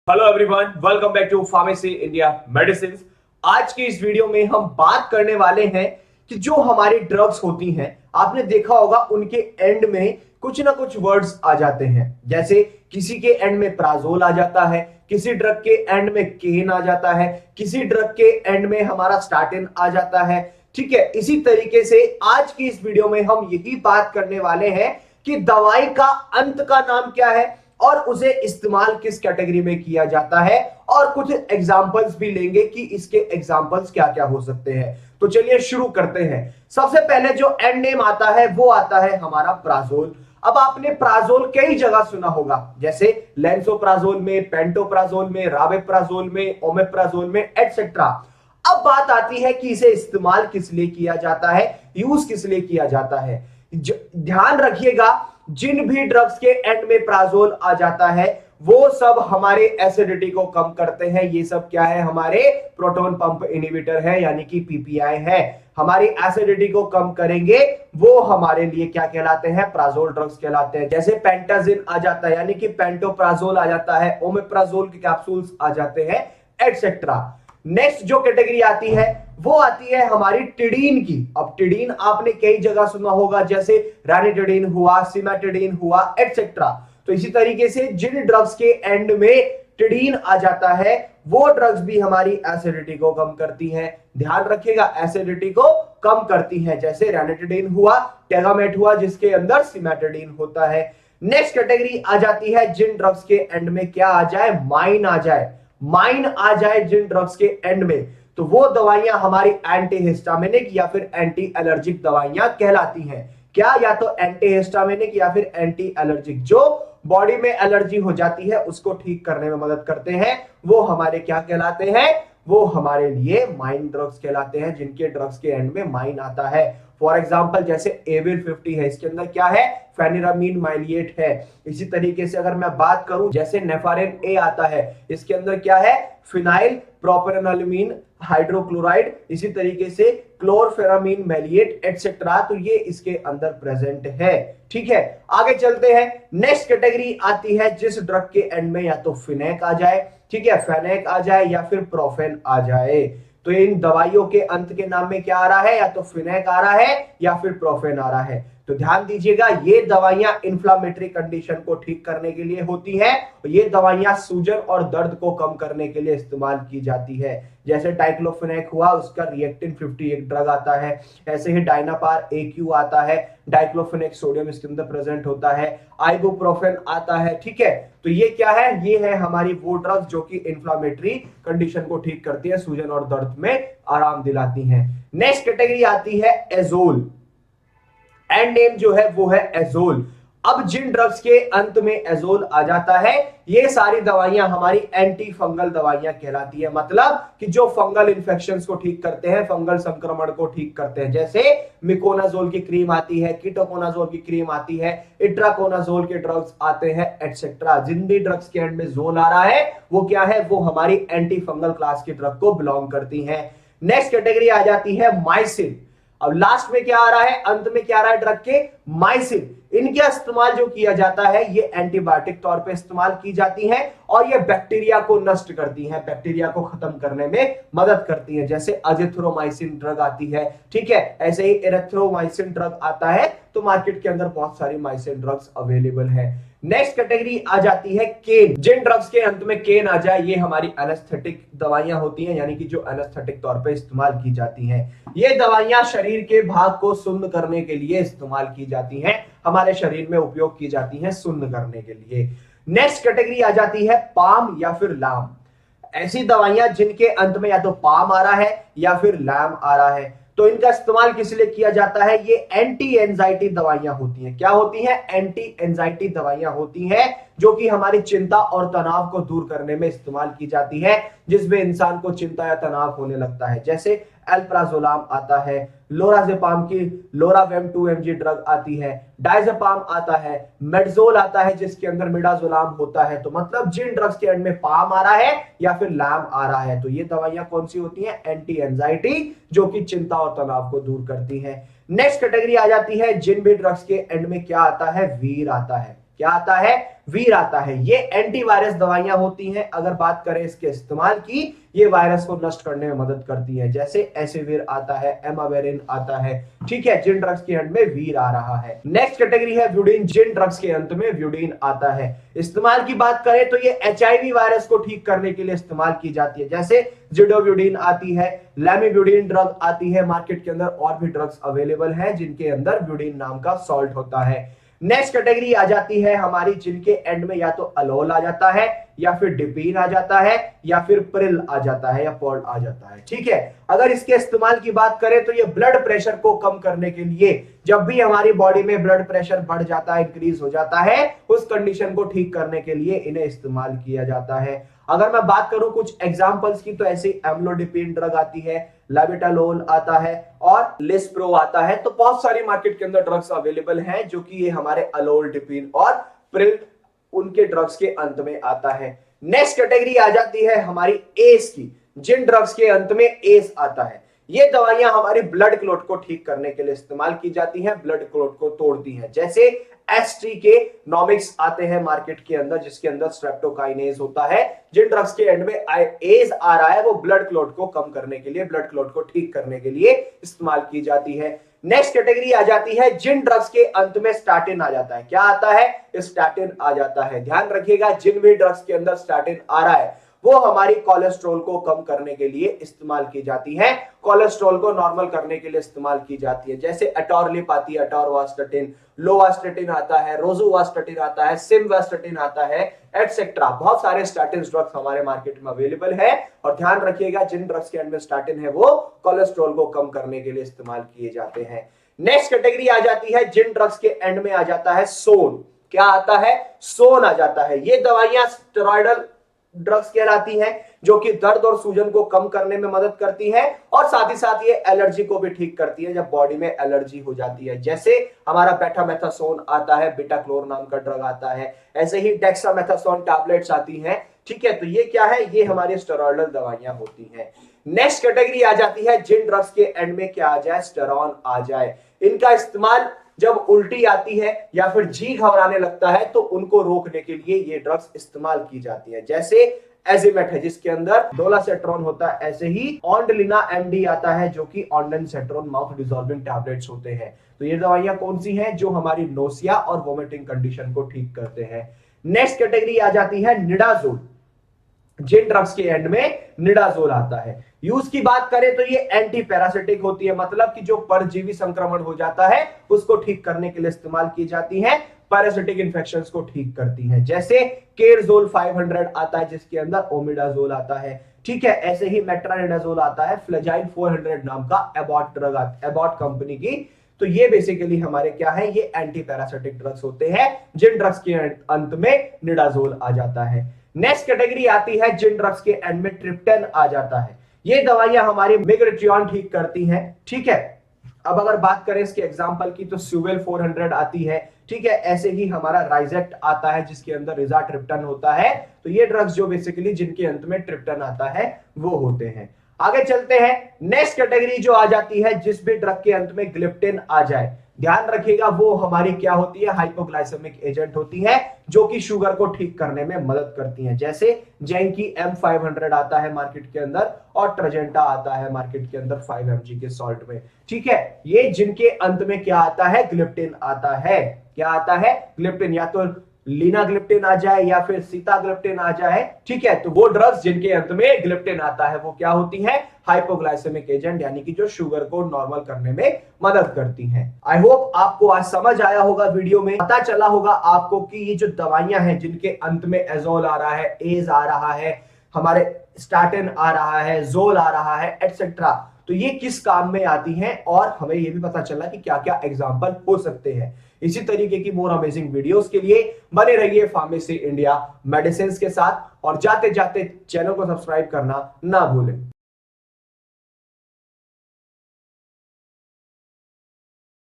Hello everyone, welcome back to pharmacy India medicine. आज की इस वीडियो में हम बात करने वाले हैं कि जो हमारी ड्रग्स होती हैं, आपने देखा होगा उनके एंड में कुछ ना कुछ वर्ड्स आ जाते हैं। जैसे किसी के एंड में प्राजोल आ जाता है, किसी ड्रग के एंड में केन आ जाता है, किसी ड्रग के एंड में हमारा स्टार्टिन आ जाता है। ठीक है, इसी तरीके से आज की इस वीडियो में हम यही बात करने वाले हैं कि दवाई का अंत का नाम क्या है और उसे इस्तेमाल किस कैटेगरी में किया जाता है, और कुछ एग्जांपल्स भी लेंगे कि इसके एग्जांपल्स क्या क्या हो सकते हैं। तो चलिए शुरू करते हैं। सबसे पहले जो एंड नेम आता है वो आता है हमारा प्राजोल। अब आपने प्राजोल कई जगह सुना होगा, जैसे लेंसोप्राजोल में, पेंटोप्राजोल में, राबेप्राजोल में, ओमेप्राजोल में, एटसेट्रा। अब बात आती है कि इसे इस्तेमाल किस लिए किया जाता है, यूज किस लिए किया जाता है। ध्यान रखिएगा, जिन भी ड्रग्स के एंड में प्राजोल आ जाता है वो सब हमारे एसिडिटी को कम करते हैं। ये सब क्या है, हमारे प्रोटॉन पंप इनहिबिटर है, यानी कि पीपीआई है। हमारी एसिडिटी को कम करेंगे, वो हमारे लिए क्या कहलाते हैं, प्राजोल ड्रग्स कहलाते हैं। जैसे पेंटाजिन आ जाता है, यानी कि पेंटोप्राजोल आ जाता है, ओमेप्राजोल के कैप्सूल्स आ जाते हैं, एटसेट्रा। नेक्स्ट जो कैटेगरी आती है वो आती है हमारी टिडीन की। अब टिडीन आपने कई जगह सुना होगा, जैसे रानिटिडीन हुआ, सिमेटिडीन हुआ, एटसेट्रा। तो इसी तरीके से जिन ड्रग्स के एंड में टिडीन आ जाता है वो ड्रग्स भी हमारी एसिडिटी को कम करती हैं। ध्यान रखिएगा, एसिडिटी को कम करती हैं। जैसे रानिटिडीन हुआ, टेगामेट हुआ जिसके अंदर सिमेटिडीन होता है। नेक्स्ट कैटेगरी आ जाती है जिन ड्रग्स के एंड में क्या आ जाए, माइन आ जाए। माइन आ जाए जिन ड्रग्स के एंड में, तो वो दवाइयां हमारी एंटीहिस्टामिनिक या फिर एंटी एलर्जिक दवाइयां कहलाती हैं। क्या, या तो एंटीहिस्टामिनिक या फिर एंटी एलर्जिक। जो बॉडी में एलर्जी हो जाती है उसको ठीक करने में मदद करते हैं, वो हमारे क्या कहलाते हैं, वो हमारे लिए माइन ड्रग्स कहलाते हैं, जिनके ड्रग्स के एंड में माइन आता है। फॉर एग्जाम्पल जैसे एविल 50 है, इसके अंदर क्या है, फेनिरामीन माइलिएट है। इसी तरीके से अगर मैं बात करूं, जैसे नेफारिन ए आता है, इसके अंदर क्या है, फिनाइल प्रोपेनोलामीन हाइड्रोक्लोराइड, इसी तरीके से क्लोरफेरामीन मैलिएट एटसेट्रा। तो ये इसके अंदर प्रेजेंट है। ठीक है, आगे चलते हैं। नेक्स्ट कैटेगरी आती है जिस ड्रग के एंड में या तो फिनेक आ जाए, ठीक है, फेनेक आ जाए, या फिर प्रोफेन आ जाए। तो इन दवाइयों के अंत के नाम में क्या आ रहा है, या तो फिनेक आ रहा है या फिर प्रोफेन आ रहा है। तो ध्यान दीजिएगा, ये दवाइयां इंफ्लामेटरी कंडीशन को ठीक करने के लिए होती हैं। ये दवाइयां सूजन और दर्द को कम करने के लिए इस्तेमाल की जाती है। जैसे डाइक्लोफेनेक हुआ, उसका रिएक्टिन 50 एक ड्रग आता है। ऐसे ही डायनापार AQ आता है, डाइक्लोफेनेक सोडियम इसके अंदर प्रेजेंट होता है। आइबुप्रोफेन आता है। ठीक है, तो ये क्या है, ये है हमारी वो ड्रग्स जो कि इंफ्लामेटरी कंडीशन को ठीक करती है, सूजन और दर्द में आराम दिलाती हैं। नेक्स्ट कैटेगरी आती है एजोल। एंड नेम जो है वो है एजोल। अब जिन ड्रग्स के अंत में एजोल आ जाता है, ये सारी दवाइयां हमारी एंटी फंगल दवाइयां कहलाती है। मतलब कि जो फंगल इन्फेक्शंस को ठीक करते हैं, फंगल संक्रमण को ठीक करते हैं। जैसे मिकोनाजोल की क्रीम आती है, कीटोकोनाजोल की क्रीम आती है, इट्राकोनाजोल के ड्रग्स आते हैं, एटसेट्रा। जिन भी ड्रग्स के एंड में जोल आ रहा है वो क्या है, वो हमारी एंटी फंगल क्लास की ड्रग को बिलोंग करती है। नेक्स्ट कैटेगरी आ जाती है माइसिन। अब लास्ट में क्या आ रहा है, अंत में क्या आ रहा है ड्रग के, माइसिन। इनका इस्तेमाल जो किया जाता है ये एंटीबायोटिक तौर पे इस्तेमाल की जाती है, और ये बैक्टीरिया को नष्ट करती हैं, बैक्टीरिया को खत्म करने में मदद करती है। जैसे अजिथ्रोमाइसिन ड्रग आती है, ठीक है, ऐसे ही एरिथ्रोमाइसिन ड्रग आता है। तो मार्केट के अंदर बहुत सारी माइसिन ड्रग्स अवेलेबल है। नेक्स्ट कैटेगरी आ जाती है केन। जिन ड्रग्स के अंत में केन आ जाए, ये हमारी एनेस्थेटिक दवाइयां होती हैं, यानी कि जो एनेस्थेटिक तौर पे इस्तेमाल की जाती हैं। ये दवाइयां शरीर के भाग को सुन्न करने के लिए इस्तेमाल की जाती हैं, हमारे शरीर में उपयोग की जाती हैं सुन्न करने के लिए। नेक्स्ट कैटेगरी आ जाती है पाम या फिर लाम। ऐसी दवाइयां जिनके अंत में या तो पाम आ रहा है या फिर लैम आ रहा है। तो इनका इस्तेमाल किस लिए किया जाता है, ये एंटी एंजाइटी दवाइयां होती हैं। क्या होती हैं, एंटी एंजाइटी दवाइयां होती हैं, जो कि हमारी चिंता और तनाव को दूर करने में इस्तेमाल की जाती है, जिसमें इंसान को चिंता या तनाव होने लगता है। जैसे एल्प्राजोलाम आता है, लोराजेपाम की लोरावेम 2 mg ड्रग आती है, डायजेपाम आता है, मेडजोल आता है जिसके अंदर मिडाजोलाम होता है। तो मतलब जिन ड्रग्स के एंड में पाम आ रहा है या फिर लैम आ रहा है, तो ये दवाइयां कौन सी होती हैं, एंटी एंजाइटी, जो कि चिंता और तनाव को दूर करती हैं। नेक्स्ट कैटेगरी आ जाती है जिन भी ड्रग्स के एंड में क्या आता है, वीर आता है। क्या आता है, वीर आता है। ये एंटीवायरस दवाइयां होती हैं। अगर बात करें इसके इस्तेमाल की, ये वायरस को नष्ट करने में मदद करती है। जैसे एसिविर आता है, एमावेरिन आता है, ठीक है, जिन ड्रग्स के अंत में वीर आ रहा है। नेक्स्ट कैटेगरी है व्यूडिन, जिन ड्रग्स के अंत में व्यूडिन आता है। इस्तेमाल की बात करें तो ये एचआईवी वायरस को ठीक करने के लिए इस्तेमाल की जाती है। जैसे जिडोव्यूडिन आती है, लैमिव्यूडिन ड्रग आती है मार्केट के अंदर, और भी ड्रग्स अवेलेबल हैं जिनके अंदर व्यूडिन नाम का सॉल्ट होता है। नेक्स्ट कैटेगरी आ जाती है हमारी जिनके एंड में या तो अलोल आ जाता है, या फिर डिपीन आ जाता है, या फिर प्रिल आ जाता है, या पर्ल आ जाता है, ठीक है। अगर इसके इस्तेमाल की बात करें तो ये ब्लड प्रेशर को कम करने के लिए, जब भी हमारी बॉडी में ब्लड प्रेशर बढ़ जाता है, इंक्रीज हो जाता है, उस कंडीशन को ठीक करने के लिए इन्हें इस्तेमाल किया जाता है। अगर मैं बात करूं कुछ एग्जांपल्स की, तो ऐसे एम्लोडिपिन ड्रग आती है, लाबिटालोल आता है, और लिस्प्रो आता है। तो बहुत सारी मार्केट के अंदर ड्रग्स अवेलेबल हैं जो कि ये हमारे अलोल, डिपिन और प्रिल उनके ड्रग्स के अंत में आता है। नेक्स्ट कैटेगरी आ जाती है हमारी एस की, जिन ड्रग्स के अंत में एस आता है। ये दवाइयां हमारी ब्लड क्लॉट को ठीक करने के लिए इस्तेमाल की जाती हैं, ब्लड क्लॉट को तोड़ती हैं। जैसे एसटी के नॉमिक्स आते हैं मार्केट के अंदर, जिसके अंदर स्ट्रेप्टोकाइनेज होता है। जिन ड्रग्स के एंड में एज आ रहा है वो ब्लड क्लॉट को कम करने के लिए, ब्लड क्लॉट को ठीक करने के लिए इस्तेमाल की जाती है। नेक्स्ट कैटेगरी आ जाती है जिन ड्रग्स के अंत में स्टैटिन आ जाता है। क्या आता है? स्टैटिन आ जाता है। ध्यान रखिएगा, जिन भी ड्रग्स के अंदर स्टैटिन आ रहा है वो हमारी कोलेस्ट्रॉल को कम करने के लिए इस्तेमाल की जाती है, कोलेस्ट्रॉल को नॉर्मल करने के लिए इस्तेमाल की जाती है। जैसे एटोरलिप आती है, एटोरवास्टेटिन, लोवास्टेटिन आता है, रोजुवास्टेटिन आता है, सिमवास्टेटिन आता है, एटसेट्रा। बहुत सारे स्टैटिन ड्रग्स हमारे मार्केट में अवेलेबल है। और ध्यान रखिएगा, जिन ड्रग्स के अंदर में स्टैटिन है वो कोलेस्ट्रॉल को कम करने के लिए इस्तेमाल किए जाते हैं। नेक्स्ट कैटेगरी आ जाती है जिन ड्रग्स के एंड में आ जाता है सोन। क्या आता है? सोन आ जाता है। ये दवाइयां स्टेरॉइडल ड्रग्स कहलाती हैं, जो कि दर्द और सूजन को कम करने में मदद करती है, और साथ ही साथ ये एलर्जी को भी ठीक करती है जब बॉडी में एलर्जी हो जाती है। जैसे हमारा बेटामेथासोन आता है, बीटाक्लोर नाम का ड्रग आता है, ऐसे ही डेक्सामेथासोन टैबलेट्स आती हैं, ठीक है। तो ये क्या है? ये हमारी स्टेरॉइडल दवाइयां होती हैं। नेक्स्ट कैटेगरी आ जाती है जिन ड्रग्स के एंड में क्या आ जाए? स्टेरॉन आ जाए। इनका इस्तेमाल जब उल्टी आती है या फिर जी घबराने लगता है तो उनको रोकने के लिए ये ड्रग्स इस्तेमाल की जाती है। जैसे एजिमेट है जिसके अंदर डोलासेट्रॉन होता है, ऐसे ही ऑन्डलिना एमडी आता है जो कि ऑन्डेनसेट्रॉन माउथ डिसॉल्विंग टैबलेट्स होते हैं। तो ये दवाइयां कौन सी हैं? जो हमारी नोसिया और वोमिटिंग कंडीशन को ठीक करते हैं। नेक्स्ट कैटेगरी आ जाती है निडाजोल। जिन ड्रग्स के एंड में निडाजोल आता है। यूज की बात करें तो ये एंटी पैरासिटिक होती है, मतलब कि जो परजीवी संक्रमण हो जाता है उसको ठीक करने के लिए इस्तेमाल की जाती है, पैरासिटिक इंफेक्शंस को ठीक करती हैं। जैसे केरजोल 500 आता है जिसके अंदर ओमिडाजोल आता है, ठीक है। ऐसे ही मेट्रानिडाजोल आता है, फ्लेजाइल 400 नाम का एबॉट ड्रग आता है, एबॉट कंपनी की। तो ये बेसिकली हमारे क्या है? ये एंटी पैरासिटिक ड्रग्स होते हैं। जिन ड्रग्स के अंत में निडाजोल आ जाता है। नेक्स्ट कैटेगरी आती है जिन ड्रग्स के एंड में ट्रिप्टन आ जाता है। ये दवाइयां हमारी मिग्रेट्रियन ठीक करती हैं, ठीक है। अब अगर बात करें इसके एग्जांपल की तो स्यूवेल 400 आती है, ठीक है। ऐसे ही हमारा राइजेक्ट आता है जिसके अंदर रिजाट्रिप्टन होता है। तो ये ड्रग्स जो बेसिकली जिनके अंत में ट्रिप्टन आता है वो होते हैं। आगे चलते हैं। नेक्स्ट कैटेगरी जो आ जाती है जिस भी ड्रग के अंत में ग्लिप्टिन आ जाए, ध्यान रखिएगा वो हमारी क्या होती है? हाइपोग्लाइसेमिक एजेंट होती है जो कि शुगर को ठीक करने में मदद करती हैं। जैसे जेंकी M500 आता है मार्केट के अंदर, और ट्रजेंटा आता है मार्केट के अंदर 5 mg के सॉल्ट में, ठीक है। ये जिनके अंत में क्या आता है? ग्लिप्टिन आता है। क्या आता है? ग्लिप्टिन। या तो लीनाग्लिप्टिन आ जाए या फिर सीताग्लिप्टिन आ जाए, ठीक है। तो वो ड्रग्स जिनके अंत में ग्लिप्टिन आता है वो क्या होती है? हाइपोग्लाइसेमिक एजेंट, यानी कि जो शुगर को नॉर्मल करने में मदद करती हैं। आई होप आपको आज समझ आया होगा, वीडियो में पता चला होगा आपको कि ये जो दवाइयां हैं जिनके अंत में एजोल आ रहा है, एज आ रहा है, हमारे स्टैटिन आ रहा है, जोल आ रहा है, एटसेट्रा, तो ये किस काम में आती हैं, और हमें ये भी पता चला कि क्या क्या एग्जाम्पल हो सकते हैं। इसी तरीके की मोर अमेजिंग वीडियोस के लिए बने रहिए फार्मेसी इंडिया मेडिसिन के साथ, और जाते जाते चैनल को सब्सक्राइब करना ना भूलें।